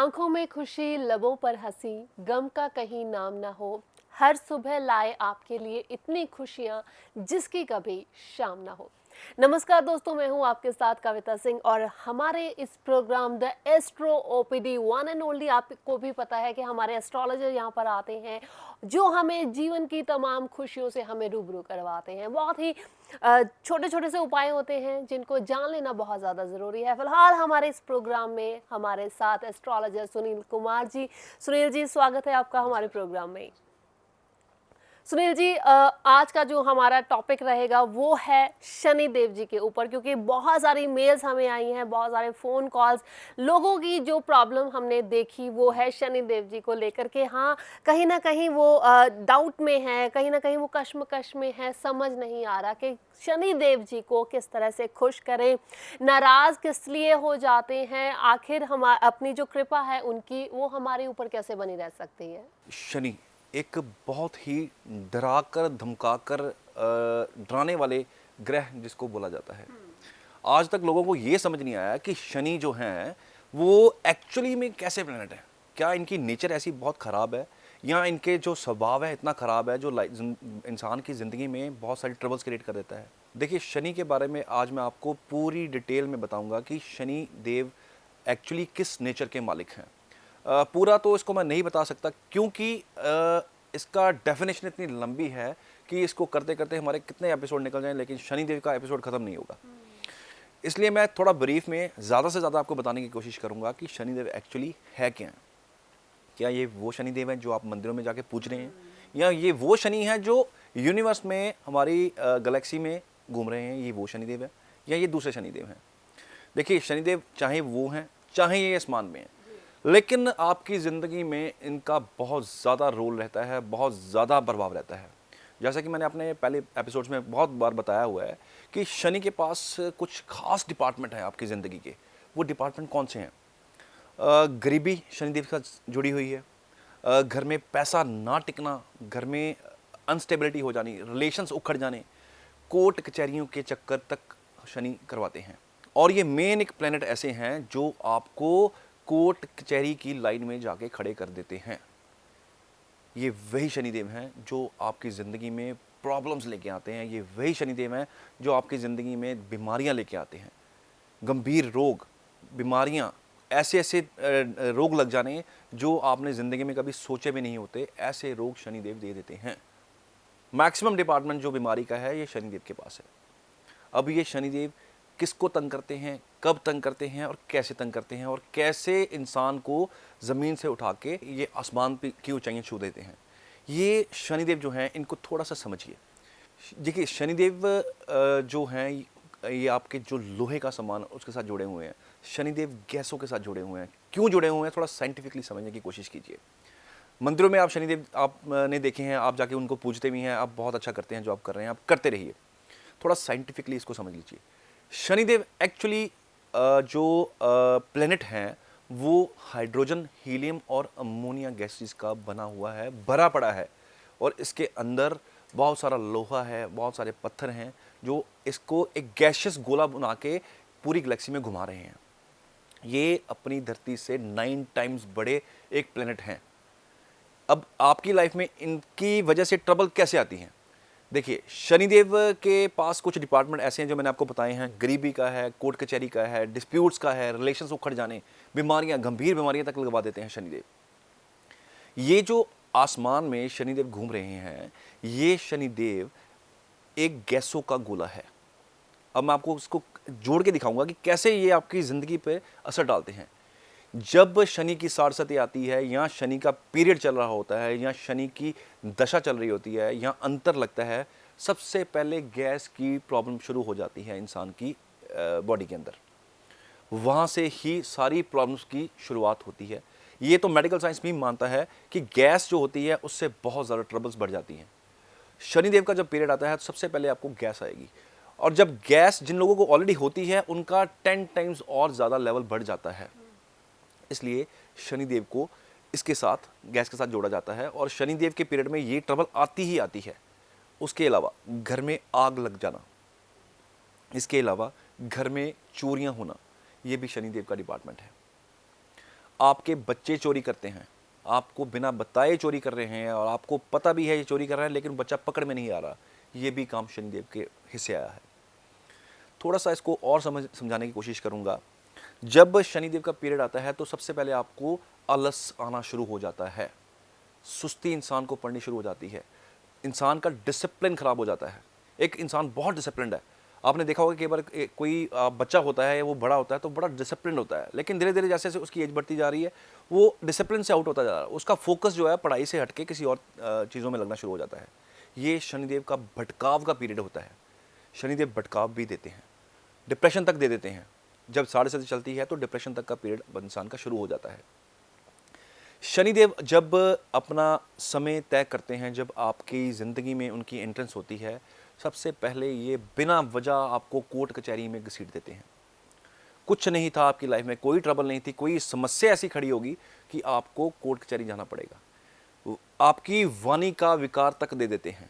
आंखों में खुशी, लबों पर हंसी, गम का कहीं नाम ना हो। हर सुबह लाए आपके लिए इतनी खुशियां जिसकी कभी शाम ना हो। नमस्कार दोस्तों, मैं हूं आपके साथ कविता सिंह और हमारे इस programme the astro OPD one and only, आपको भी पता है कि हमारे एस्ट्रोलॉजर यहां पर आते हैं जो हमें जीवन की तमाम खुशियों से हमें रूबरू करवाते हैं। बहुत ही छोटे छोटे से उपाय होते हैं जिनको जान लेना बहुत ज़्यादा ज़रूरी है। फिलहाल हमारे इस प्रोग्राम में हमारे साथ एस्ट्रोलॉजर सुनील कुमार जी। सुनील जी, स्वागत है आपका हमारे प्रोग्राम में। सुनील जी, आज का जो हमारा टॉपिक रहेगा वो है शनि देव जी के ऊपर, क्योंकि बहुत सारी मेल्स हमें आई हैं, बहुत सारे फ़ोन कॉल्स, लोगों की जो प्रॉब्लम हमने देखी वो है शनि देव जी को लेकर के। हाँ, कहीं ना कहीं वो डाउट में है, कहीं ना कहीं वो कश्मकश में है, समझ नहीं आ रहा कि शनि देव जी को किस तरह से खुश करें, नाराज़ किस लिए हो जाते हैं, आखिर हम अपनी जो कृपा है उनकी वो हमारे ऊपर कैसे बनी रह सकती है। शनि एक बहुत ही डराकर धमकाकर डराने वाले ग्रह जिसको बोला जाता है। आज तक लोगों को ये समझ नहीं आया कि शनि जो हैं वो एक्चुअली में कैसे प्लेनेट है। क्या इनकी नेचर ऐसी बहुत ख़राब है या इनके जो स्वभाव है इतना ख़राब है जो इंसान की ज़िंदगी में बहुत सारी ट्रबल्स क्रिएट कर देता है। देखिए, शनि के बारे में आज मैं आपको पूरी डिटेल में बताऊंगा कि शनि देव एक्चुअली किस नेचर के मालिक हैं। पूरा तो इसको मैं नहीं बता सकता क्योंकि इसका डेफिनेशन इतनी लंबी है कि इसको करते करते हमारे कितने एपिसोड निकल जाएं, लेकिन शनिदेव का एपिसोड ख़त्म नहीं होगा। इसलिए मैं थोड़ा ब्रीफ में ज़्यादा से ज़्यादा आपको बताने की कोशिश करूँगा कि शनिदेव एक्चुअली है क्या है। क्या ये वो शनिदेव हैं जो आप मंदिरों में जाके पूज रहे हैं, या ये वो शनि है जो यूनिवर्स में हमारी गैलेक्सी में घूम रहे हैं, ये वो शनिदेव है, या ये दूसरे शनिदेव हैं। देखिए, शनिदेव चाहे वो हैं चाहे ये आसमान में हैं, लेकिन आपकी ज़िंदगी में इनका बहुत ज़्यादा रोल रहता है, बहुत ज़्यादा प्रभाव रहता है। जैसा कि मैंने अपने पहले एपिसोड्स में बहुत बार बताया हुआ है कि शनि के पास कुछ खास डिपार्टमेंट हैं आपकी ज़िंदगी के। वो डिपार्टमेंट कौन से हैं? गरीबी शनिदेव के साथ जुड़ी हुई है, घर में पैसा ना टिकना, घर में अनस्टेबिलिटी हो जानी, रिलेशंस उखड़ जाने, कोर्ट कचहरियों के चक्कर तक शनि करवाते हैं। और ये मेन एक प्लेनेट ऐसे हैं जो आपको कोर्ट कचहरी की लाइन में जाके खड़े कर देते हैं। ये वही शनिदेव हैं जो आपकी ज़िंदगी में प्रॉब्लम्स लेके आते हैं। ये वही शनिदेव हैं जो आपकी ज़िंदगी में बीमारियां लेके आते हैं, गंभीर रोग, बीमारियां, ऐसे ऐसे रोग लग जाने जो आपने ज़िंदगी में कभी सोचे भी नहीं होते, ऐसे रोग शनिदेव दे देते हैं। मैक्सिमम डिपार्टमेंट जो बीमारी का है ये शनिदेव के पास है। अब ये शनिदेव किसको तंग करते हैं, कब तंग करते हैं और कैसे तंग करते हैं, और कैसे इंसान को ज़मीन से उठा के ये आसमान की ऊंचाइयां छू देते हैं, ये शनिदेव जो हैं इनको थोड़ा सा समझिए। देखिए, शनिदेव जो हैं ये आपके जो लोहे का सामान उसके साथ जुड़े हुए हैं। शनिदेव गैसों के साथ जुड़े हुए हैं। क्यों जुड़े हुए हैं, थोड़ा साइंटिफिकली समझने की कोशिश कीजिए। मंदिरों में आप शनिदेव आपने देखे हैं, आप जाके उनको पूजते भी हैं, आप बहुत अच्छा करते हैं जो आप कर रहे हैं, आप करते रहिए। थोड़ा साइंटिफिकली इसको समझ लीजिए। शनिदेव एक्चुअली जो प्लेनेट हैं वो हाइड्रोजन, हीलियम और अमोनिया गैसेस का बना हुआ है, भरा पड़ा है, और इसके अंदर बहुत सारा लोहा है, बहुत सारे पत्थर हैं जो इसको एक गैशियस गोला बना के पूरी गैलेक्सी में घुमा रहे हैं। ये अपनी धरती से 9 टाइम्स बड़े एक प्लेनेट हैं। अब आपकी लाइफ में इनकी वजह से ट्रबल कैसे आती हैं? देखिए, शनिदेव के पास कुछ डिपार्टमेंट ऐसे हैं जो मैंने आपको बताए हैं। गरीबी का है, कोर्ट कचहरी का है, डिस्प्यूट्स का है, रिलेशंस उखड़ जाने, बीमारियां, गंभीर बीमारियां तक लगवा देते हैं शनिदेव। ये जो आसमान में शनिदेव घूम रहे हैं, ये शनिदेव एक गैसों का गोला है। अब मैं आपको उसको जोड़ के दिखाऊंगा कि कैसे ये आपकी ज़िंदगी पे असर डालते हैं। जब शनि की साढ़सती आती है, या शनि का पीरियड चल रहा होता है, या शनि की दशा चल रही होती है, या अंतर लगता है, सबसे पहले गैस की प्रॉब्लम शुरू हो जाती है इंसान की बॉडी के अंदर। वहाँ से ही सारी प्रॉब्लम्स की शुरुआत होती है। ये तो मेडिकल साइंस भी मानता है कि गैस जो होती है उससे बहुत ज़्यादा ट्रबल्स बढ़ जाती हैं। शनिदेव का जब पीरियड आता है तो सबसे पहले आपको गैस आएगी, और जब गैस जिन लोगों को ऑलरेडी होती है उनका 10 टाइम्स और ज़्यादा लेवल बढ़ जाता है। इसलिए शनिदेव को इसके साथ, गैस के साथ जोड़ा जाता है, और शनिदेव के पीरियड में ये ट्रबल आती ही आती है। उसके अलावा घर में आग लग जाना, इसके अलावा घर में चोरियां होना, ये भी शनिदेव का डिपार्टमेंट है। आपके बच्चे चोरी करते हैं, आपको बिना बताए चोरी कर रहे हैं और आपको पता भी है ये चोरी कर रहे हैं, लेकिन बच्चा पकड़ में नहीं आ रहा, ये भी काम शनिदेव के हिस्से आया है। थोड़ा सा इसको और समझाने की कोशिश करूंगा। जब शनिदेव का पीरियड आता है तो सबसे पहले आपको आलस आना शुरू हो जाता है, सुस्ती इंसान को पड़नी शुरू हो जाती है, इंसान का डिसिप्लिन खराब हो जाता है। एक इंसान बहुत डिसिप्लिन्ड है, आपने देखा होगा कि बार कोई बच्चा होता है, वो बड़ा होता है तो बड़ा डिसिप्लिन होता है, लेकिन धीरे धीरे जैसे जैसे उसकी एज बढ़ती जा रही है वो डिसिप्लिन से आउट होता जा रहा है, उसका फोकस जो है पढ़ाई से हटके किसी और चीज़ों में लगना शुरू हो जाता है। ये शनिदेव का भटकाव का पीरियड होता है। शनिदेव भटकाव भी देते हैं, डिप्रेशन तक दे देते हैं। जब 7:30 चलती है तो डिप्रेशन तक का पीरियड इंसान का शुरू हो जाता है। शनिदेव जब अपना समय तय करते हैं, जब आपकी ज़िंदगी में उनकी एंट्रेंस होती है, सबसे पहले ये बिना वजह आपको कोर्ट कचहरी में घसीट देते हैं। कुछ नहीं था आपकी लाइफ में, कोई ट्रबल नहीं थी, कोई समस्या ऐसी खड़ी होगी कि आपको कोर्ट कचहरी जाना पड़ेगा। आपकी वाणी का विकार तक दे देते हैं,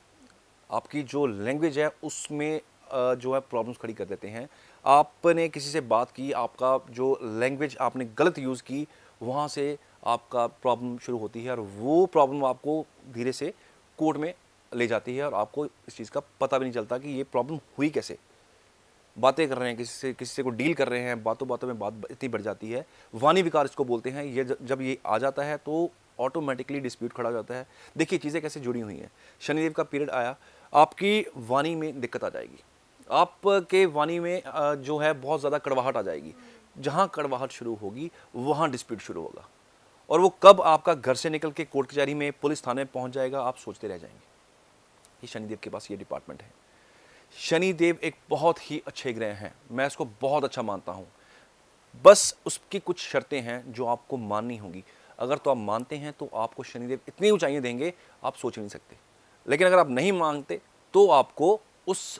आपकी जो लैंग्वेज है उसमें जो है प्रॉब्लम्स खड़ी कर देते हैं। आपने किसी से बात की, आपका जो लैंग्वेज आपने गलत यूज़ की, वहाँ से आपका प्रॉब्लम शुरू होती है और वो प्रॉब्लम आपको धीरे से कोर्ट में ले जाती है और आपको इस चीज़ का पता भी नहीं चलता कि ये प्रॉब्लम हुई कैसे। बातें कर रहे हैं किसी से को डील कर रहे हैं, बातों बातों में बात इतनी बढ़ जाती है, वाणी विकार इसको बोलते हैं। ये जब ये आ जाता है तो ऑटोमेटिकली डिस्प्यूट खड़ा हो जाता है। देखिए चीज़ें कैसे जुड़ी हुई हैं। शनिदेव का पीरियड आया, आपकी वाणी में दिक्कत आ जाएगी, आपके वाणी में जो है बहुत ज़्यादा कड़वाहट आ जाएगी। जहाँ कड़वाहट शुरू होगी वहाँ डिस्प्यूट शुरू होगा, और वो कब आपका घर से निकल के कोर्ट कचहरी में पुलिस थाने में पहुँच जाएगा आप सोचते रह जाएंगे। ये शनिदेव के पास ये डिपार्टमेंट है। शनिदेव एक बहुत ही अच्छे ग्रह हैं, मैं इसको बहुत अच्छा मानता हूँ। बस उसकी कुछ शर्तें हैं जो आपको माननी होंगी। अगर तो आप मानते हैं तो आपको शनिदेव इतनी ऊंचाइयां देंगे आप सोच नहीं सकते, लेकिन अगर आप नहीं मांगते तो आपको उस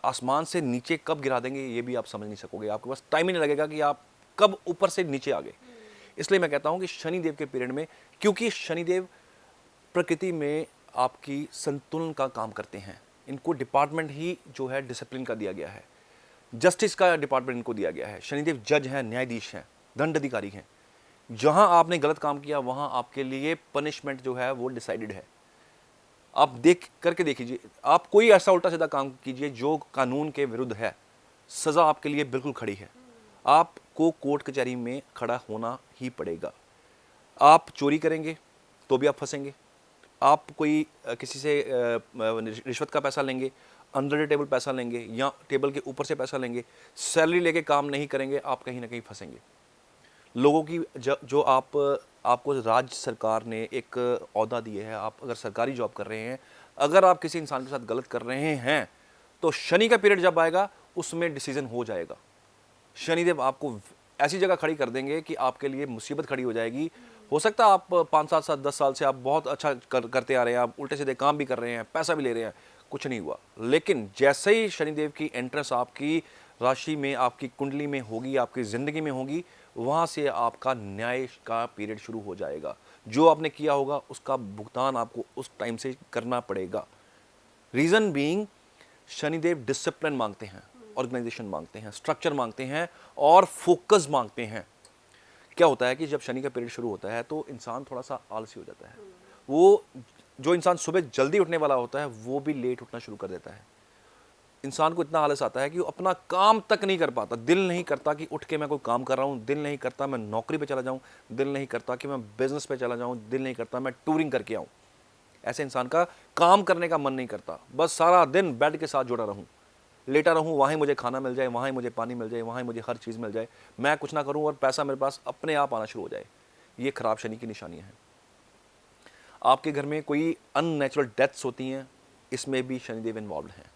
आसमान से नीचे कब गिरा देंगे ये भी आप समझ नहीं सकोगे। आपके पास टाइम ही नहीं लगेगा कि आप कब ऊपर से नीचे आ गए। इसलिए मैं कहता हूं कि शनिदेव के पीरियड में, क्योंकि शनिदेव प्रकृति में आपकी संतुलन का काम करते हैं, इनको डिपार्टमेंट ही जो है डिसिप्लिन का दिया गया है, जस्टिस का डिपार्टमेंट इनको दिया गया है। शनिदेव जज हैं, न्यायाधीश हैं, दंड अधिकारी हैं। जहां आपने गलत काम किया वहां आपके लिए पनिशमेंट जो है वो डिसाइडेड है। आप देख करके देखिए, आप कोई ऐसा उल्टा सीधा काम कीजिए जो कानून के विरुद्ध है, सजा आपके लिए बिल्कुल खड़ी है, आपको कोर्ट कचहरी में खड़ा होना ही पड़ेगा। आप चोरी करेंगे तो भी आप फंसेंगे, आप कोई किसी से रिश्वत का पैसा लेंगे, अंडर द टेबल पैसा लेंगे या टेबल के ऊपर से पैसा लेंगे, सैलरी लेके काम नहीं करेंगे, आप कहीं ना कहीं फंसेंगे। लोगों की जो आपको राज्य सरकार ने एक ओहदा दिए है, आप अगर सरकारी जॉब कर रहे हैं, अगर आप किसी इंसान के साथ गलत कर रहे हैं तो शनि का पीरियड जब आएगा उसमें डिसीजन हो जाएगा। शनिदेव आपको ऐसी जगह खड़ी कर देंगे कि आपके लिए मुसीबत खड़ी हो जाएगी। हो सकता है आप 5 साल 10 साल से आप बहुत अच्छा करते आ रहे हैं, आप उल्टे सीधे काम भी कर रहे हैं, पैसा भी ले रहे हैं, कुछ नहीं हुआ, लेकिन जैसे ही शनिदेव की एंट्रेंस आपकी राशि में, आपकी कुंडली में होगी, आपकी ज़िंदगी में होगी, वहाँ से आपका न्याय का पीरियड शुरू हो जाएगा। जो आपने किया होगा उसका भुगतान आपको उस टाइम से करना पड़ेगा। रीज़न बीइंग, शनिदेव डिसिप्लिन मांगते हैं, ऑर्गेनाइजेशन मांगते हैं, स्ट्रक्चर मांगते हैं और फोकस मांगते हैं। क्या होता है कि जब शनि का पीरियड शुरू होता है तो इंसान थोड़ा सा आलसी हो जाता है। वो जो इंसान सुबह जल्दी उठने वाला होता है वो भी लेट उठना शुरू कर देता है। इंसान को इतना आलस आता है कि वो अपना काम तक नहीं कर पाता। दिल नहीं करता कि उठ के मैं कोई काम कर रहा हूँ, दिल नहीं करता मैं नौकरी पे चला जाऊँ, दिल नहीं करता कि मैं बिजनेस पे चला जाऊँ, दिल नहीं करता मैं टूरिंग करके आऊँ। ऐसे इंसान का काम करने का मन नहीं करता, बस सारा दिन बेड के साथ जुड़ा रहूँ, लेटा रहूँ, वहाँ ही मुझे खाना मिल जाए, वहाँ ही मुझे पानी मिल जाए, वहाँ ही मुझे हर चीज़ मिल जाए, मैं कुछ ना करूँ और पैसा मेरे पास अपने आप आना शुरू हो जाए। ये खराब शनि की निशानियाँ हैं। आपके घर में कोई अननेचुरल डेथ्स होती हैं, इसमें भी शनिदेव इन्वॉल्व हैं।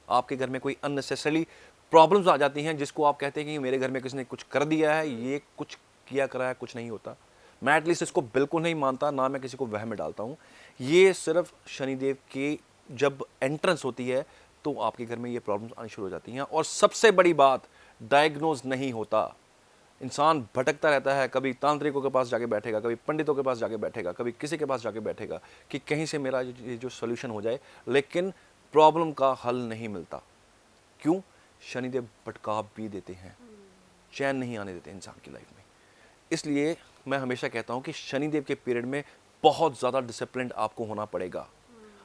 आपके घर में कोई अननेसेसरी प्रॉब्लम्स आ जाती हैं जिसको आप कहते हैं कि मेरे घर में किसी ने कुछ कर दिया है, ये कुछ किया करा है, कुछ नहीं होता। मैं एटलीस्ट इसको बिल्कुल नहीं मानता, ना मैं किसी को वहम में डालता हूँ। ये सिर्फ शनिदेव की जब एंट्रेंस होती है तो आपके घर में ये प्रॉब्लम्स आनी शुरू हो जाती हैं। और सबसे बड़ी बात, डायग्नोज नहीं होता। इंसान भटकता रहता है, कभी तांत्रिकों के पास जाके बैठेगा, कभी पंडितों के पास जाके बैठेगा, कभी किसी के पास जाके बैठेगा कि कहीं से मेरा ये जो सोल्यूशन हो जाए, लेकिन प्रॉब्लम का हल नहीं मिलता। क्यों? शनिदेव भटकाव भी देते हैं, चैन नहीं आने देते इंसान की लाइफ में। इसलिए मैं हमेशा कहता हूं कि शनिदेव के पीरियड में बहुत ज़्यादा डिसिप्लिन आपको होना पड़ेगा।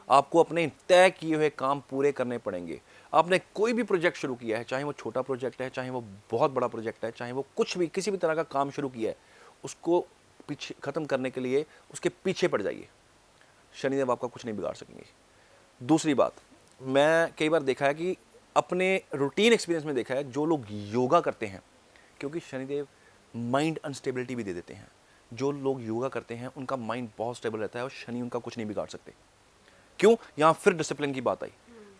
आपको अपने तय किए हुए काम पूरे करने पड़ेंगे। आपने कोई भी प्रोजेक्ट शुरू किया है, चाहे वो छोटा प्रोजेक्ट है, चाहे वो बहुत बड़ा प्रोजेक्ट है, चाहे वो कुछ भी किसी भी तरह का काम शुरू किया है, उसको पीछे ख़त्म करने के लिए उसके पीछे पड़ जाइए। शनिदेव आपका कुछ नहीं बिगाड़ सकेंगे। दूसरी बात, मैं कई बार देखा है कि अपने रूटीन एक्सपीरियंस में देखा है, जो लोग योगा करते हैं, क्योंकि शनिदेव माइंड अनस्टेबिलिटी भी दे देते हैं। जो लोग योगा करते हैं उनका माइंड बहुत स्टेबल रहता है और शनि उनका कुछ नहीं बिगाड़ सकते। क्यों? यहाँ फिर डिसिप्लिन की बात आई।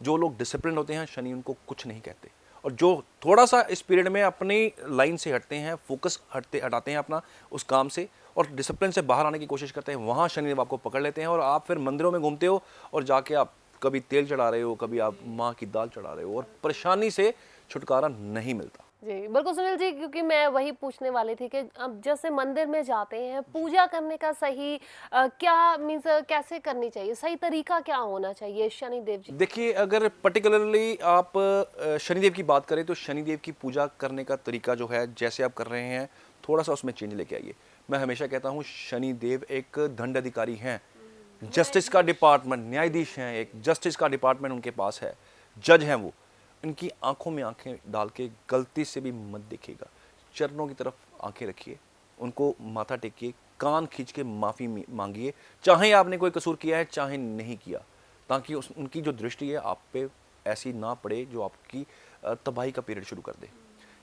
जो लोग डिसिप्लिन होते हैं शनि उनको कुछ नहीं कहते, और जो थोड़ा सा इस पीरियड में अपनी लाइन से हटते हैं, फोकस हटाते हैं अपना उस काम से और डिसिप्लिन से बाहर आने की कोशिश करते हैं, वहाँ शनिदेव आपको पकड़ लेते हैं और आप फिर मंदिरों में घूमते हो और जाके आप कभी तेल चढ़ा रहे हो, कभी आप माँ की दाल चढ़ा रहे हो और परेशानी से छुटकारा नहीं मिलता। जी बिल्कुल सुनील जी, क्योंकि मैं वही पूछने वाली थी कि अब जैसे मंदिर में जाते हैं, पूजा करने का सही क्या मीन्स कैसे करनी चाहिए, सही तरीका क्या होना चाहिए शनिदेव जी? देखिए, अगर पर्टिकुलरली आप शनिदेव की बात करें तो शनिदेव की पूजा करने का तरीका जो है, जैसे आप कर रहे हैं, थोड़ा सा उसमें चेंज लेके आइए। मैं हमेशा कहता हूँ शनिदेव एक दंड अधिकारी हैं, जस्टिस का डिपार्टमेंट, न्यायाधीश हैं, एक जस्टिस का डिपार्टमेंट उनके पास है, जज हैं वो। इनकी आंखों में आंखें डाल के गलती से भी मत देखिएगा, चरणों की तरफ आंखें रखिए, उनको माथा टेकिए, कान खींच के माफ़ी मांगिए, चाहे आपने कोई कसूर किया है चाहे नहीं किया, ताकि उनकी जो दृष्टि है आप पे ऐसी ना पड़े जो आपकी तबाही का पीरियड शुरू कर दे।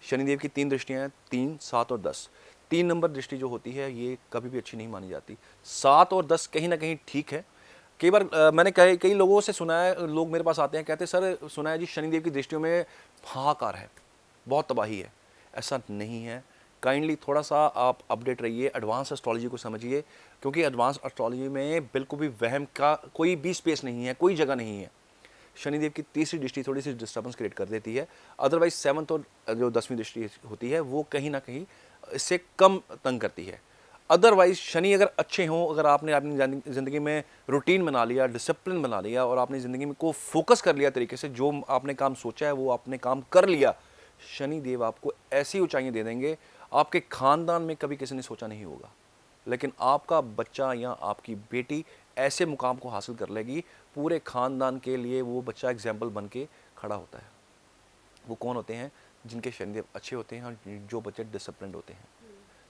शनिदेव की 3 दृष्टियाँ हैं, 3, 7 और 10। 3 नंबर दृष्टि जो होती है ये कभी भी अच्छी नहीं मानी जाती। 7 और 10 कहीं ना कहीं ठीक है। कई बार मैंने कई लोगों से सुना है, लोग मेरे पास आते हैं, कहते हैं सर सुना है जी शनिदेव की दृष्टियों में हाहाकार है, बहुत तबाही है। ऐसा नहीं है। काइंडली थोड़ा सा आप अपडेट रहिए, एडवांस एस्ट्रोलॉजी को समझिए, क्योंकि एडवांस एस्ट्रोलॉजी में बिल्कुल भी वहम का कोई भी स्पेस नहीं है, कोई जगह नहीं है। शनिदेव की तीसरी दृष्टि थोड़ी सी डिस्टर्बेंस क्रिएट कर देती है, अदरवाइज 7th और जो 10वीं दृष्टि होती है वो कहीं ना कहीं इससे कम तंग करती है। अदरवाइज शनि अगर अच्छे हों, अगर आपने अपनी ज़िंदगी में रूटीन बना लिया, डिसिप्लिन बना लिया और आपने ज़िंदगी में को फोकस कर लिया तरीके से, जो आपने काम सोचा है वो आपने काम कर लिया, शनि देव आपको ऐसी ऊंचाइयां दे देंगे आपके खानदान में कभी किसी ने सोचा नहीं होगा। लेकिन आपका बच्चा या आपकी बेटी ऐसे मुकाम को हासिल कर लेगी, पूरे खानदान के लिए वो बच्चा एग्जाम्पल बन के खड़ा होता है। वो कौन होते हैं? जिनके शनिदेव अच्छे होते हैं और जो बच्चे डिसिप्लिन होते हैं।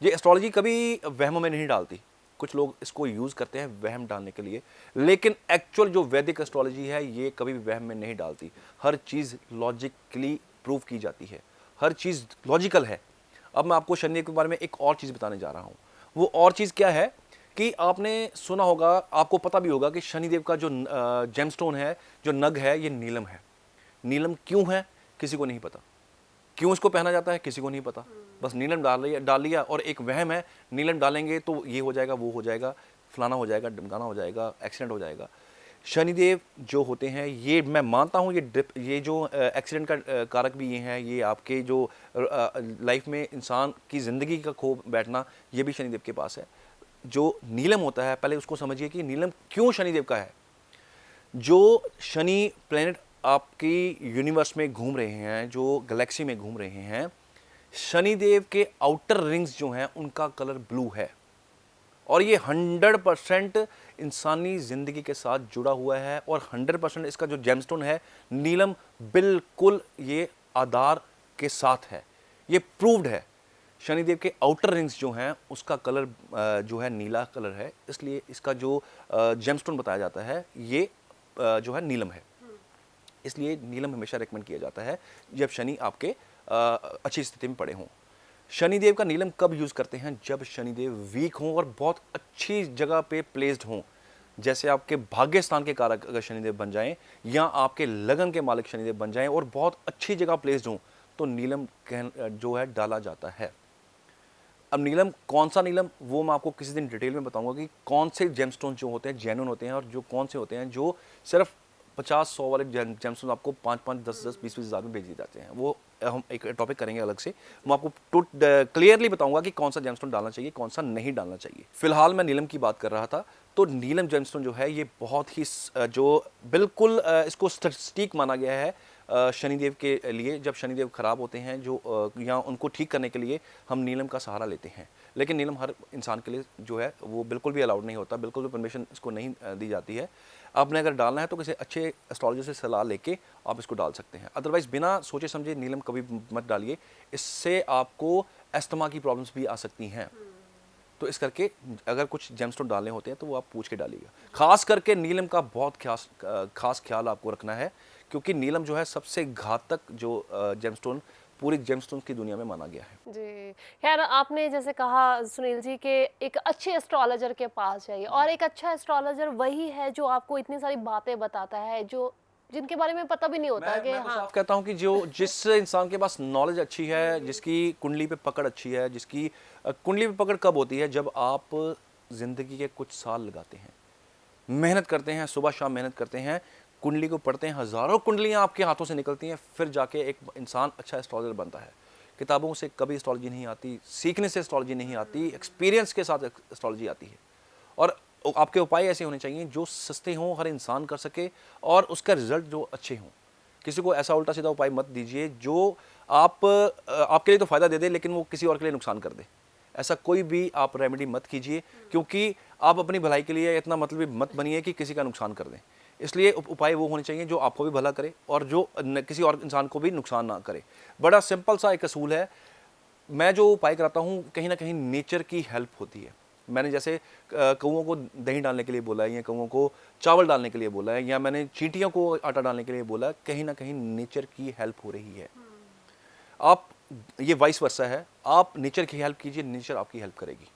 ये एस्ट्रोलॉजी कभी वहमों में नहीं डालती, कुछ लोग इसको यूज़ करते हैं वहम डालने के लिए, लेकिन एक्चुअल जो वैदिक एस्ट्रोलॉजी है ये कभी भी वहम में नहीं डालती। हर चीज़ लॉजिकली प्रूव की जाती है, हर चीज़ लॉजिकल है। अब मैं आपको शनिदेव के बारे में एक और चीज़ बताने जा रहा हूँ। वो और चीज़ क्या है कि आपने सुना होगा, आपको पता भी होगा कि शनिदेव का जो जेमस्टोन है, जो नग है, ये नीलम है। नीलम क्यों है किसी को नहीं पता, क्यों इसको पहना जाता है किसी को नहीं पता। बस नीलम डाल लिया और एक वहम है, नीलम डालेंगे तो ये हो जाएगा, वो हो जाएगा, फलाना हो जाएगा, ढमकाना हो जाएगा, एक्सीडेंट हो जाएगा। शनिदेव जो होते हैं, ये मैं मानता हूँ ये जो एक्सीडेंट का कारक भी ये हैं, ये आपके जो लाइफ में इंसान की ज़िंदगी का खो बैठना, ये भी शनिदेव के पास है। जो नीलम होता है, पहले उसको समझिए कि नीलम क्यों शनिदेव का है। जो शनि प्लेनेट आपकी यूनिवर्स में घूम रहे हैं, जो गैलेक्सी में घूम रहे हैं, शनिदेव के आउटर रिंग्स जो हैं उनका कलर ब्लू है और ये 100% इंसानी ज़िंदगी के साथ जुड़ा हुआ है और 100% इसका जो जेमस्टोन है नीलम, बिल्कुल ये आधार के साथ है, ये प्रूव्ड है। शनिदेव के आउटर रिंग्स जो हैं उसका कलर जो है नीला कलर है, इसलिए इसका जो जेमस्टोन बताया जाता है ये जो है नीलम है। इसलिए नीलम हमेशा रेकमेंड किया जाता है जब शनि आपके अच्छी स्थिति में पड़े हों। शनिदेव का नीलम कब यूज़ करते हैं? जब शनिदेव वीक हों और बहुत अच्छी जगह पे प्लेस्ड हों। जैसे आपके भाग्य स्थान के कारक अगर शनिदेव बन जाएं या आपके लगन के मालिक शनिदेव बन जाएं और बहुत अच्छी जगह प्लेस्ड हों, तो नीलम जो है डाला जाता है। अब नीलम कौन सा नीलम, वो मैं आपको किसी दिन डिटेल में बताऊंगा कि कौन से जेमस्टोन जो होते हैं जेन्युइन होते हैं और जो कौन से होते हैं जो सिर्फ 50-100 वाले जेमस्टोन आपको 5-5, 10-10, 20-20 हज़ार में बेच दिए जाते हैं। वो हम एक टॉपिक करेंगे अलग से, मैं आपको क्लियरली बताऊंगा कि कौन सा जेमस्टोन डालना चाहिए, कौन सा नहीं डालना चाहिए। फिलहाल मैं नीलम की बात कर रहा था, तो नीलम जेमस्टोन जो है ये बहुत ही जो बिल्कुल इसको स्टैटिस्टिक माना गया है शनिदेव के लिए जब शनिदेव खराब होते हैं जो या उनको ठीक करने के लिए हम नीलम का सहारा लेते हैं, लेकिन नीलम हर इंसान के लिए जो है वो बिल्कुल भी अलाउड नहीं होता, बिल्कुल भी परमिशन इसको नहीं दी जाती है। आपने अगर डालना है तो किसी अच्छे एस्ट्रोलॉजर से सलाह लेके आप इसको डाल सकते हैं, अदरवाइज़ बिना सोचे समझे नीलम कभी मत डालिए, इससे आपको अस्थमा की प्रॉब्लम्स भी आ सकती हैं। तो इस करके अगर कुछ जेमस्टोन डालने होते हैं तो वो आप पूछ के डालिएगा। खास करके नीलम का बहुत खास ख्याल आपको रखना है, क्योंकि नीलम जो है सबसे घातक जो जेमस्टोन पूरी जेमस्टोन की दुनिया में माना गया है। जी, खैर आपने जैसे कहा सुनील जी के एक अच्छे एस्ट्रोलॉजर के पास जाइए, और एक अच्छा एस्ट्रोलॉजर वही है जो आपको इतनी सारी बातें बताता है जो जिनके बारे में पता भी नहीं होता कि मैं तो हाँ। साफ कहता हूँ कि जिस इंसान के पास नॉलेज अच्छी है, जिसकी कुंडली पे पकड़ अच्छी है, जिसकी कुंडली पे पकड़ कब होती है, जब आप जिंदगी के कुछ साल लगाते हैं, मेहनत करते हैं, सुबह शाम मेहनत करते हैं, कुंडली को पढ़ते हैं, हज़ारों कुंडलियाँ आपके हाथों से निकलती हैं, फिर जाके एक इंसान अच्छा एस्ट्रोलॉजर बनता है। किताबों से कभी एस्ट्रोलॉजी नहीं आती, सीखने से एस्ट्रोलॉजी नहीं आती, एक्सपीरियंस के साथ एस्ट्रोलॉजी आती है। और आपके उपाय ऐसे होने चाहिए जो सस्ते हों, हर इंसान कर सके, और उसका रिजल्ट जो अच्छे हों। किसी को ऐसा उल्टा सीधा उपाय मत दीजिए जो आपके लिए तो फ़ायदा दे दे लेकिन वो किसी और के लिए नुकसान कर दे। ऐसा कोई भी आप रेमेडी मत कीजिए, क्योंकि आप अपनी भलाई के लिए इतना मतलबी मत बनिए कि किसी का नुकसान कर दें। इसलिए उपाय वो होने चाहिए जो आपको भी भला करे और जो किसी और इंसान को भी नुकसान ना करे। बड़ा सिंपल सा एक असूल है, मैं जो उपाय कराता हूँ कहीं ना कहीं नेचर की हेल्प होती है। मैंने जैसे कौओं को दही डालने के लिए बोला है, या कौओं को चावल डालने के लिए बोला है, या मैंने चींटियों को आटा डालने के लिए बोला है, कहीं ना कहीं नेचर की हेल्प हो रही है। आप ये वाइस वर्सा है, आप नेचर की हेल्प कीजिए, नेचर आपकी हेल्प करेगी।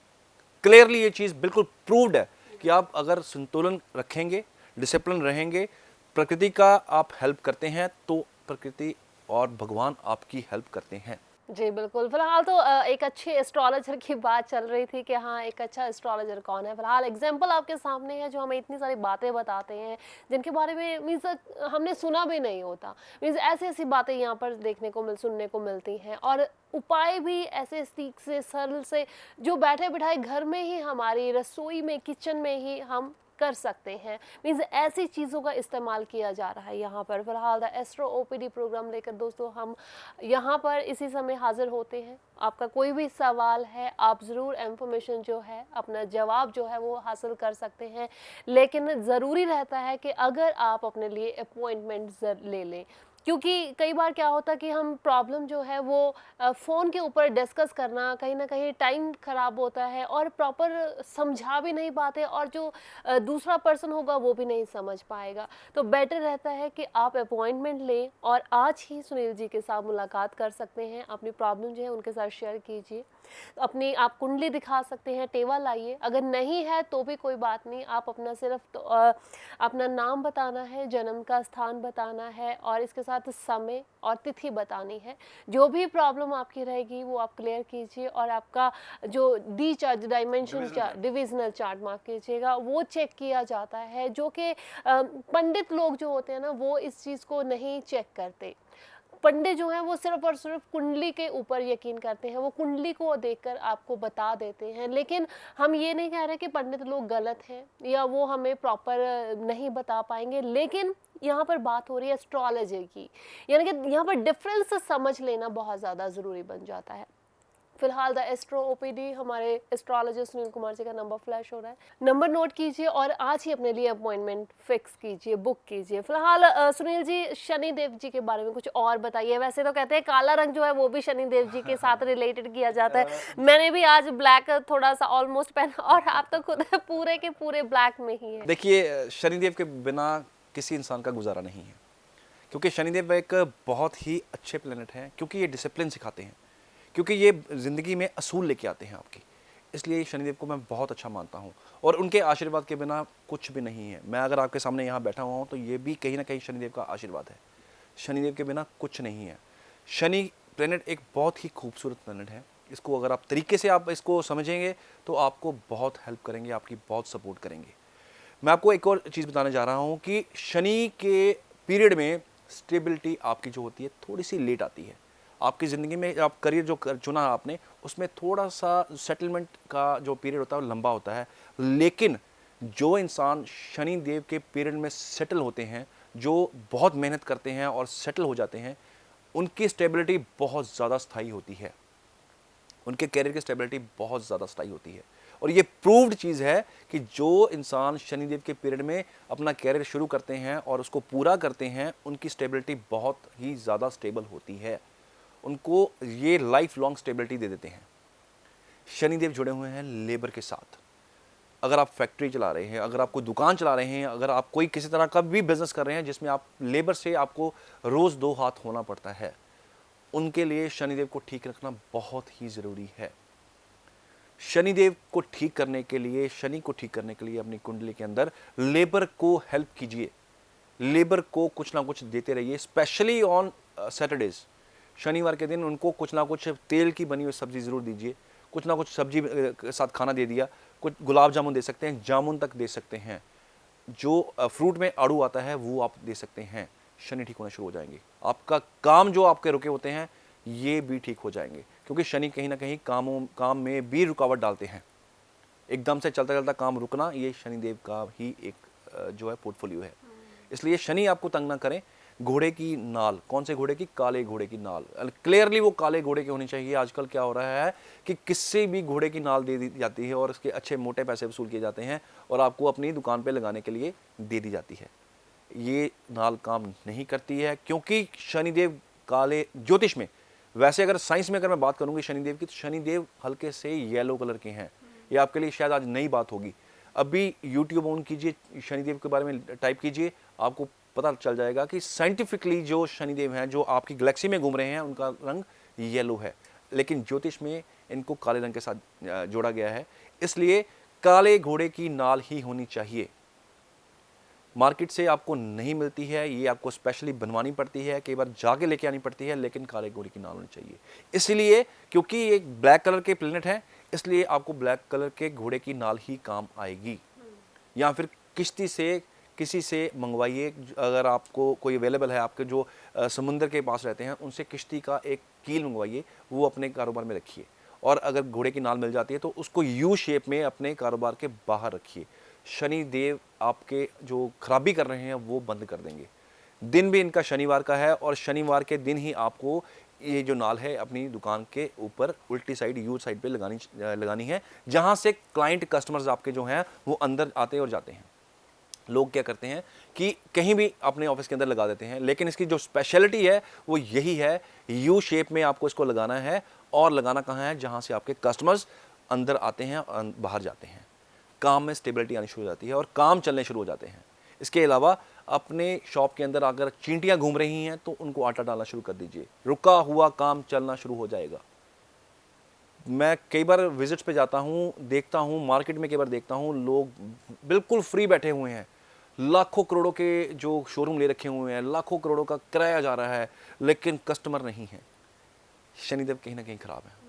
क्लियरली ये चीज़ बिल्कुल प्रूव्ड है कि आप अगर संतुलन रखेंगे, डिसिप्लिन रहेंगे, प्रकृति का आप हेल्प करते हैं, तो प्रकृति और भगवान आपकी हेल्प करते हैं। जी बिल्कुल। फिलहाल तो एक अच्छे एस्ट्रोलॉजर की बात चल रही थी कि हाँ एक अच्छा एस्ट्रोलॉजर कौन है। फिलहाल एग्जांपल आपके सामने है जो हमें इतनी सारी बातें बताते हैं जिनके बारे में मीन्स हमने सुना भी नहीं होता। मीन्स ऐसी ऐसी बातें यहाँ पर देखने को सुनने को मिलती हैं, और उपाय भी ऐसे सीख से सरल से जो बैठे बिठाए घर में ही हमारी रसोई में किचन में ही हम कर सकते हैं। मीन्स ऐसी चीज़ों का इस्तेमाल किया जा रहा है यहाँ पर। फिलहाल द एस्ट्रो ओपीडी प्रोग्राम लेकर दोस्तों हम यहाँ पर इसी समय हाजिर होते हैं। आपका कोई भी सवाल है आप ज़रूर इंफॉर्मेशन जो है अपना जवाब जो है वो हासिल कर सकते हैं, लेकिन ज़रूरी रहता है कि अगर आप अपने लिए अपॉइंटमेंट ले लें, क्योंकि कई बार क्या होता है कि हम प्रॉब्लम जो है वो फ़ोन के ऊपर डिस्कस करना कहीं ना कहीं टाइम ख़राब होता है और प्रॉपर समझा भी नहीं पाते, और जो दूसरा पर्सन होगा वो भी नहीं समझ पाएगा। तो बेटर रहता है कि आप अपॉइंटमेंट लें और आज ही सुनील जी के साथ मुलाकात कर सकते हैं, अपनी प्रॉब्लम जो है उनके साथ शेयर कीजिए। तो अपनी आप कुंडली दिखा सकते हैं, टेवा लाइए, अगर नहीं है तो भी कोई बात नहीं, आप अपना सिर्फ अपना नाम बताना है, जन्म का स्थान बताना है और इसके साथ समय और तिथि बतानी है। जो भी प्रॉब्लम आपकी रहेगी वो आप क्लियर कीजिए, और आपका जो D chart dimension chart divisional chart mark कीजिएगा, वो चेक किया जाता है, जो कि पंडित लोग जो होते हैं ना वो इस चीज़ को नहीं चेक करते। पंडित जो हैं वो सिर्फ और सिर्फ कुंडली के ऊपर यकीन करते हैं, वो कुंडली को देखकर आपको बता देते हैं। लेकिन हम ये नहीं कह रहे कि पंडित लोग गलत हैं या वो हमें प्रॉपर नहीं बता पाएंगे, लेकिन यहाँ पर बात हो रही है एस्ट्रोलॉजी की, यानी कि यहाँ पर डिफरेंस समझ लेना बहुत ज़्यादा ज़रूरी बन जाता है। फिलहाल द एस्ट्रो ओपीडी हमारे एस्ट्रोलॉजर सुनील कुमार जी का नंबर फ्लैश हो रहा है, नंबर नोट कीजिए और आज ही अपने लिए अपॉइंटमेंट फिक्स कीजिए, बुक कीजिए। फिलहाल सुनील जी शनि देव जी के बारे में कुछ और बताइए। वैसे तो कहते हैं काला रंग जो है वो भी शनि देव जी के साथ रिलेटेड किया जाता है, मैंने भी आज ब्लैक थोड़ा सा ऑलमोस्ट पहना और आप तो खुद पूरे के पूरे ब्लैक में ही है। देखिए शनिदेव के बिना किसी इंसान का गुजारा नहीं है, क्योंकि शनिदेव एक बहुत ही अच्छे प्लेनेट हैं, क्योंकि ये डिसिप्लिन सिखाते हैं, क्योंकि ये ज़िंदगी में असूल लेके आते हैं आपकी। इसलिए शनिदेव को मैं बहुत अच्छा मानता हूँ और उनके आशीर्वाद के बिना कुछ भी नहीं है। मैं अगर आपके सामने यहाँ बैठा हुआ हूँ तो ये भी कहीं ना कहीं शनिदेव का आशीर्वाद है। शनिदेव के बिना कुछ नहीं है। शनि प्लेनेट एक बहुत ही खूबसूरत प्लेनेट है। इसको अगर आप तरीके से आप इसको समझेंगे तो आपको बहुत हेल्प करेंगे, आपकी बहुत सपोर्ट करेंगे। मैं आपको एक और चीज़ बताने जा रहा हूँ कि शनि के पीरियड में स्टेबिलिटी आपकी जो होती है थोड़ी सी लेट आती है। आपकी ज़िंदगी में आप करियर जो चुना आपने उसमें थोड़ा सा सेटलमेंट का जो पीरियड होता है वो लंबा होता है, लेकिन जो इंसान शनि देव के पीरियड में सेटल होते हैं जो बहुत मेहनत करते हैं और सेटल हो जाते हैं, उनकी स्टेबिलिटी बहुत ज़्यादा स्थायी होती है, उनके कैरियर की स्टेबिलिटी बहुत ज़्यादा स्थायी होती है। और ये प्रूव्ड चीज़ है कि जो इंसान शनिदेव के पीरियड में अपना कैरियर शुरू करते हैं और उसको पूरा करते हैं, उनकी स्टेबिलिटी बहुत ही ज़्यादा स्टेबल होती है, उनको ये लाइफ लॉन्ग स्टेबिलिटी दे देते हैं। शनिदेव जुड़े हुए हैं लेबर के साथ। अगर आप फैक्ट्री चला रहे हैं, अगर आप कोई दुकान चला रहे हैं, अगर आप कोई किसी तरह का भी बिजनेस कर रहे हैं जिसमें आप लेबर से आपको रोज़ दो हाथ होना पड़ता है, उनके लिए शनिदेव को ठीक रखना बहुत ही ज़रूरी है। शनिदेव को ठीक करने के लिए, शनि को ठीक करने के लिए अपनी कुंडली के अंदर लेबर को हेल्प कीजिए, लेबर को कुछ ना कुछ देते रहिए, स्पेशली ऑन सैटरडेज। शनिवार के दिन उनको कुछ ना कुछ तेल की बनी हुई सब्जी ज़रूर दीजिए, कुछ ना कुछ सब्जी के साथ खाना दे दिया, कुछ गुलाब जामुन दे सकते हैं, जामुन तक दे सकते हैं, जो फ्रूट में आड़ू आता है वो आप दे सकते हैं। शनि ठीक होना शुरू हो जाएंगे, आपका काम जो आपके रुके होते हैं ये भी ठीक हो जाएंगे, क्योंकि शनि कहीं ना कहीं काम में भी रुकावट डालते हैं। एकदम से चलता चलता काम रुकना, ये शनिदेव का ही एक जो है पोर्टफोलियो है। इसलिए शनि आपको तंग ना करें। घोड़े की नाल, कौन से घोड़े की? काले घोड़े की नाल, क्लियरली वो काले घोड़े की होनी चाहिए। आजकल क्या हो रहा है कि किसी भी घोड़े की नाल दे दी जाती है और उसके अच्छे मोटे पैसे वसूल किए जाते हैं और आपको अपनी दुकान पे लगाने के लिए दे दी जाती है। ये नाल काम नहीं करती है, क्योंकि शनिदेव काले, ज्योतिष में, वैसे अगर साइंस में अगर मैं बात करूंगी शनिदेव की, तो शनिदेव हल्के से येलो कलर के हैं। ये आपके लिए शायद आज नई बात होगी। अभी यूट्यूब ऑन कीजिए, शनिदेव के बारे में टाइप कीजिए, आपको पता चल जाएगा कि साइंटिफिकली जो शनिदेव हैं, जो आपकी गैलेक्सी में घूम रहे हैं, उनका रंग येलो है, लेकिन ज्योतिष में इनको काले रंग के साथ जोड़ा गया है। इसलिए काले घोड़े की नाल ही होनी चाहिए। मार्केट से आपको नहीं मिलती है, ये आपको स्पेशली बनवानी पड़ती है, कई बार जाके लेके आनी पड़ती है, लेकिन काले घोड़े की नाल होनी चाहिए। इसलिए क्योंकि ये ब्लैक कलर के प्लेनेट है, इसलिए आपको ब्लैक कलर के घोड़े की नाल ही काम आएगी। या फिर किश्ती से किसी से मंगवाइए, अगर आपको कोई अवेलेबल है, आपके जो समुंदर के पास रहते हैं, उनसे किश्ती का एक कील मंगवाइए, वो अपने कारोबार में रखिए। और अगर घोड़े की नाल मिल जाती है तो उसको यू शेप में अपने कारोबार के बाहर रखिए। शनि देव आपके जो खराबी कर रहे हैं वो बंद कर देंगे। दिन भी इनका शनिवार का है और शनिवार के दिन ही आपको ये जो नाल है अपनी दुकान के ऊपर उल्टी साइड, यू साइड पे लगानी है, जहां से क्लाइंट, कस्टमर्स आपके जो हैं वो अंदर आते और जाते हैं। लोग क्या करते हैं कि कहीं भी अपने ऑफिस के अंदर लगा देते हैं, लेकिन इसकी जो स्पेशलिटी है वो यही है, यू शेप में आपको इसको लगाना है। और लगाना कहाँ है? जहां से आपके कस्टमर्स अंदर आते हैं और बाहर जाते हैं। काम में स्टेबिलिटी आनी शुरू हो जाती है और काम चलने शुरू हो जाते हैं। इसके अलावा अपने शॉप के अंदर अगर चींटियां घूम रही हैं तो उनको आटा डालना शुरू कर दीजिए, रुका हुआ काम चलना शुरू हो जाएगा। मैं कई बार विजिट्स पे जाता हूँ, देखता हूँ मार्केट में, कई बार देखता हूँ लोग बिल्कुल फ्री बैठे हुए हैं, लाखों करोड़ों के जो शोरूम ले रखे हुए हैं, लाखों करोड़ों का किराया जा रहा है, लेकिन कस्टमर नहीं है। शनिदेव कहीं ना कहीं खराब है।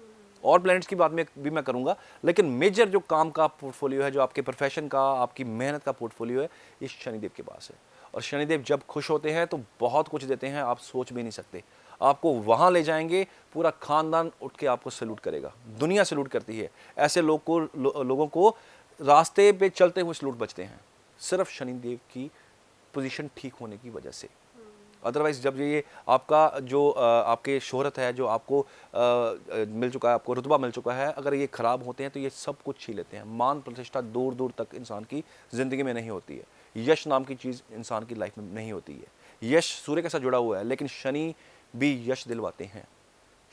और प्लैनेट्स की बात में भी मैं करूंगा, लेकिन मेजर जो काम का पोर्टफोलियो है, जो आपके प्रोफेशन का, आपकी मेहनत का पोर्टफोलियो है, ये शनिदेव के पास है। और शनिदेव जब खुश होते हैं तो बहुत कुछ देते हैं, आप सोच भी नहीं सकते। आपको वहां ले जाएंगे, पूरा खानदान उठ के आपको सैल्यूट करेगा, दुनिया सैल्यूट करती है। ऐसे लोगों को रास्ते पे चलते हुए सैल्यूट बचते हैं, सिर्फ शनिदेव की पोजीशन ठीक होने की वजह से। अदरवाइज जब ये आपका जो आपके शोहरत है, जो आपको मिल चुका है, आपको रुतबा मिल चुका है, अगर ये ख़राब होते हैं तो ये सब कुछ छीन लेते हैं। मान प्रतिष्ठा दूर दूर तक इंसान की ज़िंदगी में नहीं होती है। यश नाम की चीज़ इंसान की लाइफ में नहीं होती है। यश सूर्य के साथ जुड़ा हुआ है, लेकिन शनि भी यश दिलवाते हैं।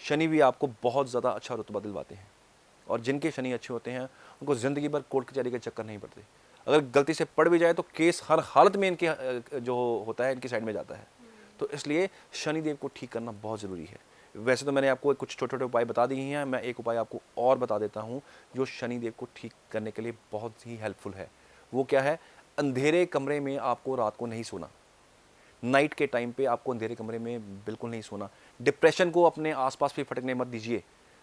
शनि भी आपको बहुत ज़्यादा अच्छा रुतबा दिलवाते हैं। और जिनके शनि अच्छे होते हैं उनको ज़िंदगी भर कोर्ट कचहरी के चक्कर नहीं पड़ते। अगर गलती से पड़ भी जाए तो केस हर हालत में इनके जो होता है इनकी साइड में जाता है। तो इसलिए शनिदेव को ठीक करना बहुत ज़रूरी है। वैसे तो मैंने आपको कुछ छोटे छोटे उपाय बता दिए हैं, मैं एक उपाय आपको और बता देता हूँ जो शनिदेव को ठीक करने के लिए बहुत ही हेल्पफुल है। वो क्या है? अंधेरे कमरे में आपको रात को नहीं सोना। नाइट के टाइम पे आपको अंधेरे कमरे में बिल्कुल नहीं सोना। डिप्रेशन को अपने आसपास भी फटकने मत दीजिए।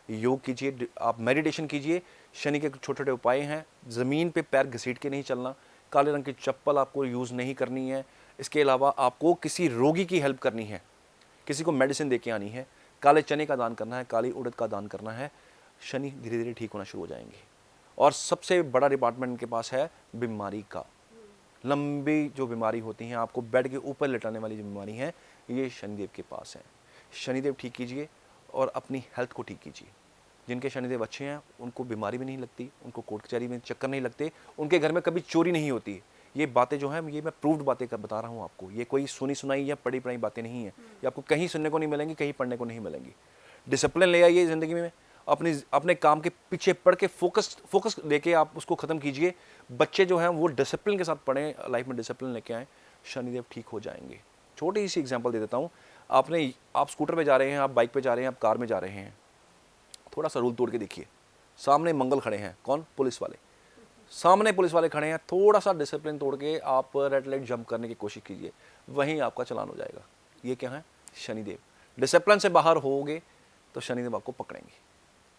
योग कीजिए, आप मेडिटेशन कीजिए। शनि के छोटे छोटे उपाय हैं। ज़मीन पे पैर घसीट के नहीं चलना, काले रंग की चप्पल आपको यूज़ नहीं करनी है। इसके अलावा आपको किसी रोगी की हेल्प करनी है, किसी को मेडिसिन दे के आनी है, काले चने का दान करना है, काली उड़द का दान करना है। शनि धीरे धीरे ठीक होना शुरू हो जाएंगे। और सबसे बड़ा डिपार्टमेंट के पास है बीमारी का। लंबी जो बीमारी होती हैं, आपको बेड के ऊपर लेटाने वाली जो बीमारी है, ये शनिदेव के पास है। शनिदेव ठीक कीजिए और अपनी हेल्थ को ठीक कीजिए। जिनके शनिदेव अच्छे हैं उनको बीमारी भी नहीं लगती, उनको कोर्ट कचहरी में चक्कर नहीं लगते, उनके घर में कभी चोरी नहीं होती। ये बातें जो हैं, ये मैं प्रूव्ड बातें बता रहा हूँ आपको, ये कोई सुनी सुनाई या पढ़ी पढ़ाई बातें नहीं है। ये आपको कहीं सुनने को नहीं मिलेंगी, कहीं पढ़ने को नहीं मिलेंगी। डिसिप्लिन ले आइए ज़िंदगी में, अपने काम के पीछे पढ़ के फोकस लेके आप उसको ख़त्म कीजिए। बच्चे जो हैं वो डिसिप्लिन के साथ पढ़ें, लाइफ में डिसिप्लिन लेके आएँ, शनिदेव ठीक हो जाएंगे। छोटी सी एग्जांपल दे देता हूँ। आप स्कूटर पे जा रहे हैं, आप बाइक पे जा रहे हैं, आप कार में जा रहे हैं, थोड़ा सा रूल तोड़ के देखिए। सामने मंगल खड़े हैं, कौन? पुलिस वाले। सामने पुलिस वाले खड़े हैं, थोड़ा सा डिसिप्लिन तोड़ के आप रेड लाइट जंप करने की कोशिश कीजिए, वहीं आपका चालान हो जाएगा। ये क्या है? शनिदेव। डिसिप्लिन से बाहर होगे तो शनिदेव आपको पकड़ेंगे।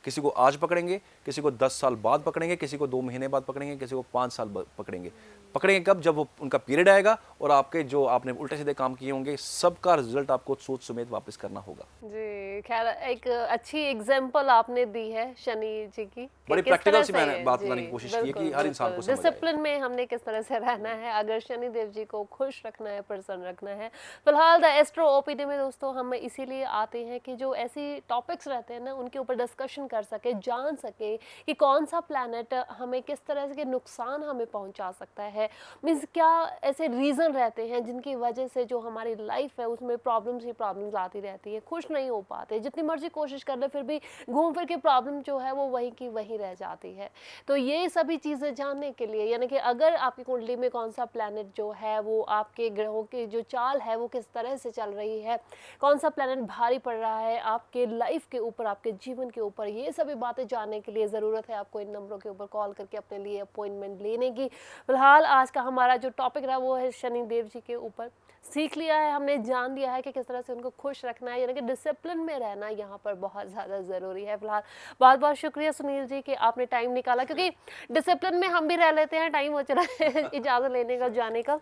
किसी को आज पकड़ेंगे, किसी को 10 साल बाद पकड़ेंगे, किसी को 2 महीने बाद पकड़ेंगे, किसी को 5 साल बाद पकड़ेंगे। पकड़ेंगे कब? जब वो उनका पीरियड आएगा और आपके जो आपने उल्टे सीधे काम किए होंगे, सबका रिजल्ट आपको सोच समेत वापस करना होगा। जी, खैर एक अच्छी एग्जांपल आपने दी है शनि जी की। बड़ी प्रैक्टिकल सी मैंने बात बताने की कोशिश की है कि हर इंसान को समझ आए। डिसिप्लिन में हमने किस तरह से रहना है अगर शनि देव जी को खुश रखना है, प्रसन्न रखना है। फिलहाल द एस्ट्रो ओपीडी में दोस्तों हम इसीलिए आते हैं कि जो ऐसी टॉपिक्स रहते हैं ना, उनके ऊपर डिस्कशन कर सके, जान सके कि कौन सा प्लैनेट हमें किस तरह के नुकसान हमें पहुंचा सकता है। मीन्स क्या ऐसे रीज़न रहते हैं जिनकी वजह से जो हमारी लाइफ है उसमें प्रॉब्लम्स ही प्रॉब्लम्स आती रहती है, खुश नहीं हो पाते, जितनी मर्जी कोशिश कर ले फिर भी घूम फिर के प्रॉब्लम जो है वो वहीं की वहीं रह जाती है। तो ये सभी चीज़ें जानने के लिए, यानी कि अगर आपकी कुंडली में कौन सा प्लैनेट जो है वो आपके ग्रहों की जो चाल है वो किस तरह से चल रही है, कौन सा प्लैनेट भारी पड़ रहा है आपके लाइफ के ऊपर, आपके जीवन के ऊपर, ये सभी बातें जानने के लिए ज़रूरत है आपको इन नंबरों के ऊपर कॉल करके अपने लिए अपॉइंटमेंट लेने की। फिलहाल आज का हमारा जो टॉपिक रहा वो है शनि देव जी के ऊपर। सीख लिया है हमने, जान लिया है कि किस तरह से उनको खुश रखना है, यानी कि डिसिप्लिन में रहना यहाँ पर बहुत ज़्यादा ज़रूरी है। फिलहाल बहुत बहुत शुक्रिया सुनील जी कि आपने टाइम निकाला, क्योंकि डिसिप्लिन में हम भी रह लेते हैं, टाइम हो चला है इजाज़त लेने का, जाने का।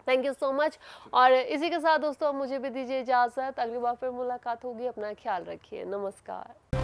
Thank you so much. और इसी के साथ दोस्तों मुझे भी दीजिए इजाज़त, अगली बार फिर मुलाकात होगी, अपना ख्याल रखिए, नमस्कार।